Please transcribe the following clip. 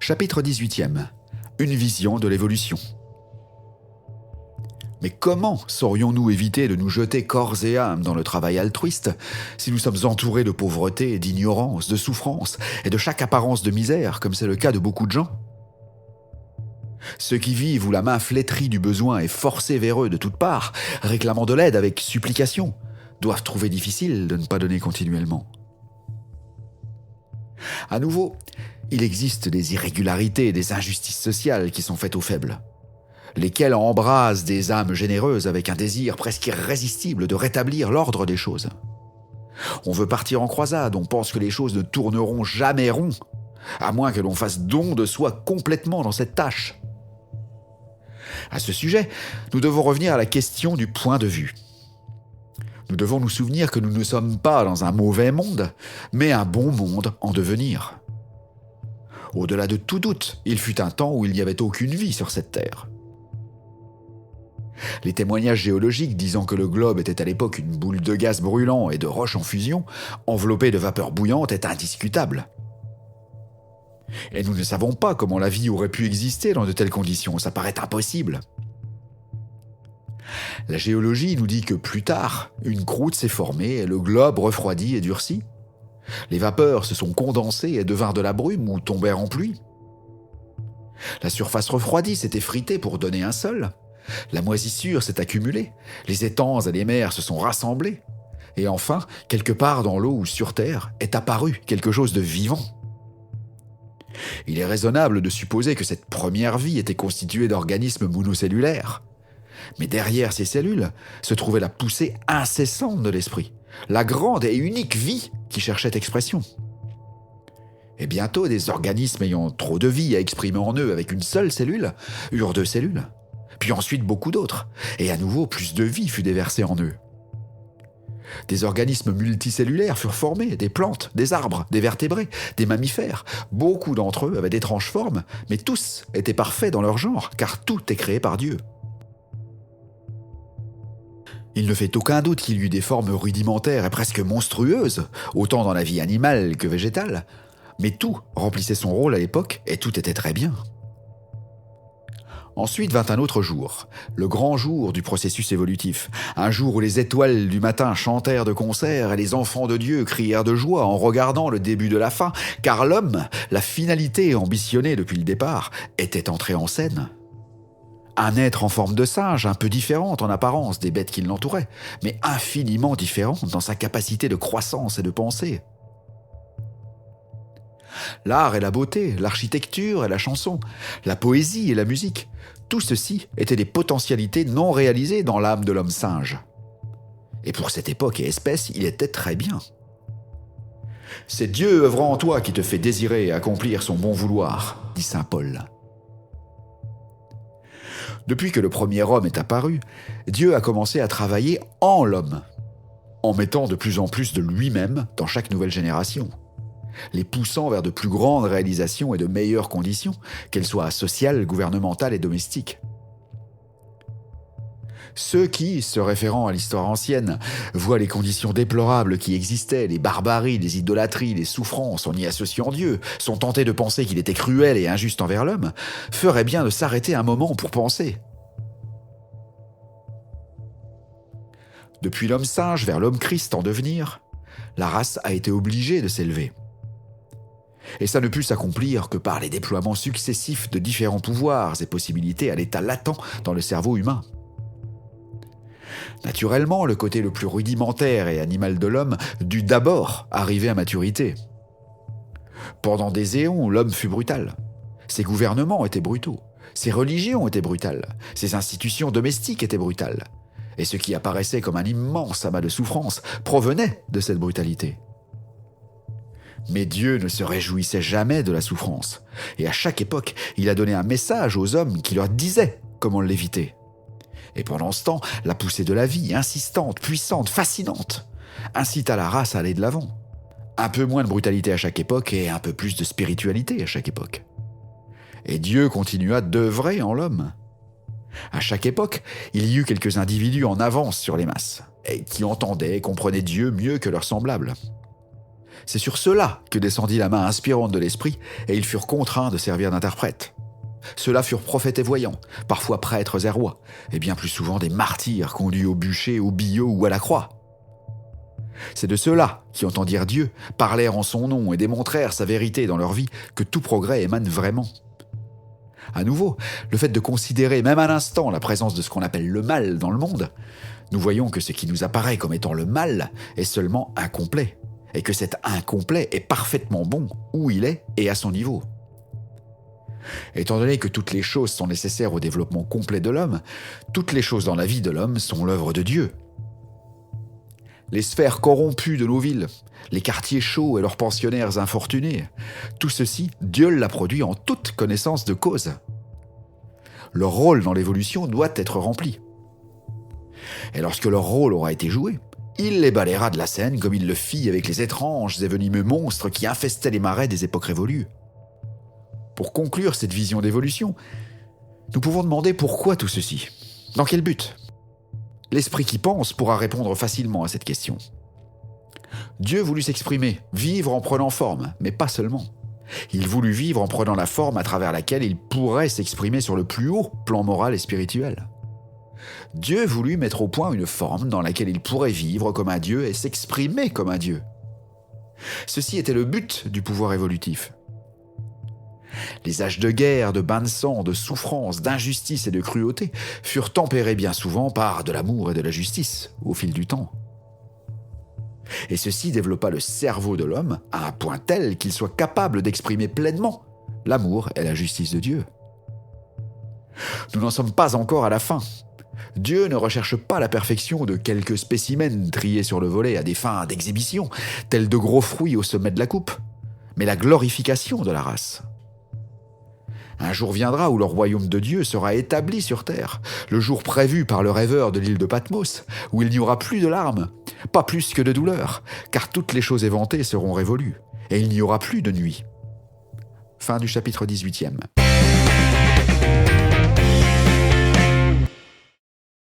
Chapitre 18e. Une vision de l'évolution. Mais comment saurions-nous éviter de nous jeter corps et âme dans le travail altruiste si nous sommes entourés de pauvreté, d'ignorance, de souffrance et de chaque apparence de misère, comme c'est le cas de beaucoup de gens ? Ceux qui vivent où la main flétrie du besoin est forcée vers eux de toutes parts, réclamant de l'aide avec supplication, doivent trouver difficile de ne pas donner continuellement. À nouveau, il existe des irrégularités et des injustices sociales qui sont faites aux faibles, lesquelles embrasent des âmes généreuses avec un désir presque irrésistible de rétablir l'ordre des choses. On veut partir en croisade, on pense que les choses ne tourneront jamais rond, à moins que l'on fasse don de soi complètement dans cette tâche. À ce sujet, nous devons revenir à la question du point de vue. Nous devons nous souvenir que nous ne sommes pas dans un mauvais monde, mais un bon monde en devenir. Au-delà de tout doute, il fut un temps où il n'y avait aucune vie sur cette terre. Les témoignages géologiques disant que le globe était à l'époque une boule de gaz brûlant et de roches en fusion, enveloppée de vapeur bouillante, est indiscutable. Et nous ne savons pas comment la vie aurait pu exister dans de telles conditions, ça paraît impossible. La géologie nous dit que plus tard, une croûte s'est formée et le globe refroidit et durcit. Les vapeurs se sont condensées et devinrent de la brume ou tombèrent en pluie. La surface refroidie s'est effritée pour donner un sol. La moisissure s'est accumulée, les étangs et les mers se sont rassemblés. Et enfin, quelque part dans l'eau ou sur terre, est apparu quelque chose de vivant. Il est raisonnable de supposer que cette première vie était constituée d'organismes monocellulaires. Mais derrière ces cellules se trouvait la poussée incessante de l'esprit, la grande et unique vie qui cherchait expression. Et bientôt, des organismes ayant trop de vie à exprimer en eux avec une seule cellule eurent 2 cellules, puis ensuite beaucoup d'autres, et à nouveau plus de vie fut déversée en eux. Des organismes multicellulaires furent formés, des plantes, des arbres, des vertébrés, des mammifères. Beaucoup d'entre eux avaient d'étranges formes, mais tous étaient parfaits dans leur genre, car tout est créé par Dieu. Il ne fait aucun doute qu'il y eut des formes rudimentaires et presque monstrueuses, autant dans la vie animale que végétale, mais tout remplissait son rôle à l'époque et tout était très bien. Ensuite vint un autre jour, le grand jour du processus évolutif, un jour où les étoiles du matin chantèrent de concert et les enfants de Dieu crièrent de joie en regardant le début de la fin, car l'homme, la finalité ambitionnée depuis le départ, était entré en scène. Un être en forme de singe, un peu différente en apparence des bêtes qui l'entouraient, mais infiniment différente dans sa capacité de croissance et de pensée. L'art et la beauté, l'architecture et la chanson, la poésie et la musique, tout ceci étaient des potentialités non réalisées dans l'âme de l'homme singe. Et pour cette époque et espèce, il était très bien. C'est Dieu œuvrant en toi qui te fait désirer et accomplir son bon vouloir, dit saint Paul. Depuis que le premier homme est apparu, Dieu a commencé à travailler en l'homme, en mettant de plus en plus de lui-même dans chaque nouvelle génération, les poussant vers de plus grandes réalisations et de meilleures conditions, qu'elles soient sociales, gouvernementales et domestiques. Ceux qui, se référant à l'histoire ancienne, voient les conditions déplorables qui existaient, les barbaries, les idolâtries, les souffrances en y associant Dieu, sont tentés de penser qu'il était cruel et injuste envers l'homme, feraient bien de s'arrêter un moment pour penser. Depuis l'homme singe vers l'homme Christ en devenir, la race a été obligée de s'élever. Et ça ne put s'accomplir que par les déploiements successifs de différents pouvoirs et possibilités à l'état latent dans le cerveau humain. Naturellement, le côté le plus rudimentaire et animal de l'homme dut d'abord arriver à maturité. Pendant des éons, l'homme fut brutal. Ses gouvernements étaient brutaux. Ses religions étaient brutales. Ses institutions domestiques étaient brutales. Et ce qui apparaissait comme un immense amas de souffrance provenait de cette brutalité. Mais Dieu ne se réjouissait jamais de la souffrance. Et à chaque époque, il a donné un message aux hommes qui leur disait comment l'éviter. Et pendant ce temps, la poussée de la vie, insistante, puissante, fascinante, incita la race à aller de l'avant. Un peu moins de brutalité à chaque époque et un peu plus de spiritualité à chaque époque. Et Dieu continua d'œuvrer en l'homme. À chaque époque, il y eut quelques individus en avance sur les masses, et qui entendaient et comprenaient Dieu mieux que leurs semblables. C'est sur cela que descendit la main inspirante de l'Esprit, et ils furent contraints de servir d'interprètes. Ceux-là furent prophètes et voyants, parfois prêtres et rois, et bien plus souvent des martyrs conduits au bûcher, au billot ou à la croix. C'est de ceux-là qui entendirent Dieu, parlèrent en son nom et démontrèrent sa vérité dans leur vie que tout progrès émane vraiment. À nouveau, le fait de considérer même un instant la présence de ce qu'on appelle le mal dans le monde, nous voyons que ce qui nous apparaît comme étant le mal est seulement incomplet, et que cet incomplet est parfaitement bon où il est et à son niveau. Étant donné que toutes les choses sont nécessaires au développement complet de l'homme, toutes les choses dans la vie de l'homme sont l'œuvre de Dieu. Les sphères corrompues de nos villes, les quartiers chauds et leurs pensionnaires infortunés, tout ceci, Dieu l'a produit en toute connaissance de cause. Leur rôle dans l'évolution doit être rempli. Et lorsque leur rôle aura été joué, il les balayera de la scène comme il le fit avec les étranges et venimeux monstres qui infestaient les marais des époques révolues. Pour conclure cette vision d'évolution, nous pouvons demander pourquoi tout ceci ? Dans quel but ? L'esprit qui pense pourra répondre facilement à cette question. Dieu voulut s'exprimer, vivre en prenant forme, mais pas seulement. Il voulut vivre en prenant la forme à travers laquelle il pourrait s'exprimer sur le plus haut plan moral et spirituel. Dieu voulut mettre au point une forme dans laquelle il pourrait vivre comme un Dieu et s'exprimer comme un Dieu. Ceci était le but du pouvoir évolutif. Les âges de guerre, de bains de sang, de souffrance, d'injustice et de cruauté furent tempérés bien souvent par de l'amour et de la justice au fil du temps. Et ceci développa le cerveau de l'homme à un point tel qu'il soit capable d'exprimer pleinement l'amour et la justice de Dieu. Nous n'en sommes pas encore à la fin. Dieu ne recherche pas la perfection de quelques spécimens triés sur le volet à des fins d'exhibition, tels de gros fruits au sommet de la coupe, mais la glorification de la race. Un jour viendra où le royaume de Dieu sera établi sur terre, le jour prévu par le rêveur de l'île de Patmos, où il n'y aura plus de larmes, pas plus que de douleur, car toutes les choses éventées seront révolues, et il n'y aura plus de nuit. Fin du chapitre 18e.